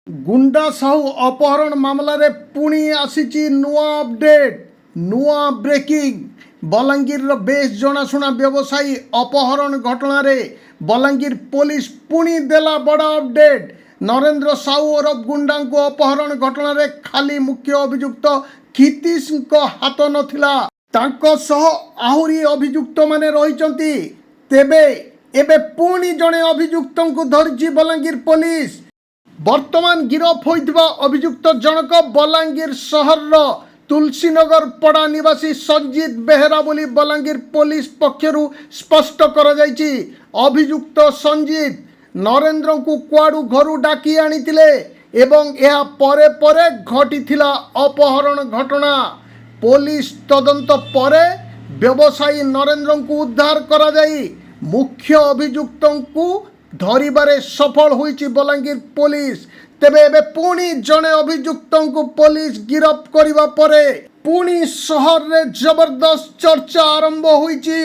ଗୁଣ୍ଡା ସାହୁ ଅପହରଣ ମାମଲାରେ ପୁଣି ଆସିଛି ନୂଆ ଅପଡେଟ୍, ନୂଆ ବ୍ରେକିଂ। ବଲାଙ୍ଗୀରର ବେଶ ଜଣାଶୁଣା ବ୍ୟବସାୟୀ ଅପହରଣ ଘଟଣାରେ ବଲାଙ୍ଗୀର ପୋଲିସ ପୁଣି ଦେଲା ବଡ଼ ଅପଡେଟ୍। ନରେନ୍ଦ୍ର ସାହୁ ଓରଫ ଗୁଣ୍ଡାଙ୍କୁ ଅପହରଣ ଘଟଣାରେ ଖାଲି ମୁଖ୍ୟ ଅଭିଯୁକ୍ତ କ୍ଷିତୀଶଙ୍କ ହାତ ନଥିଲା, ତାଙ୍କ ସହ ଆହୁରି ଅଭିଯୁକ୍ତମାନେ ରହିଛନ୍ତି। ତେବେ ଏବେ ପୁଣି ଜଣେ ଅଭିଯୁକ୍ତଙ୍କୁ ଧରିଛି ବଲାଙ୍ଗୀର ପୋଲିସ। ବର୍ତ୍ତମାନ ଗିରଫ ହୋଇଥିବା ଅଭିଯୁକ୍ତ ଜଣକ ବଲାଙ୍ଗୀର ସହରର ତୁଲସୀନଗର ପଡ଼ା ନିବାସୀ ସଞ୍ଜିତ ବେହେରା ବୋଲି ବଲାଙ୍ଗୀର ପୋଲିସ ପକ୍ଷରୁ ସ୍ପଷ୍ଟ କରାଯାଇଛି। ଅଭିଯୁକ୍ତ ସଞ୍ଜିତ ନରେନ୍ଦ୍ରଙ୍କୁ କୁଆଡ଼ୁ ଘରୁ ଡାକି ଆଣିଥିଲେ ଏବଂ ଏହା ପରେ ପରେ ଘଟିଥିଲା ଅପହରଣ ଘଟଣା। ପୋଲିସ ତଦନ୍ତ ପରେ ବ୍ୟବସାୟୀ ନରେନ୍ଦ୍ରଙ୍କୁ ଉଦ୍ଧାର କରାଯାଇ ମୁଖ୍ୟ ଅଭିଯୁକ୍ତଙ୍କୁ ଧରିବାରେ ସଫଳ ହୋଇଛି ବଲାଙ୍ଗୀର ପୋଲିସ। ତେବେ ଏବେ ପୁଣି ଜଣେ ଅଭିଯୁକ୍ତଙ୍କୁ ପୋଲିସ ଗିରଫ କରିବା ପରେ ପୁଣି ସହରରେ ଜବରଦସ୍ତ ଚର୍ଚ୍ଚା ଆରମ୍ଭ ହୋଇଛି।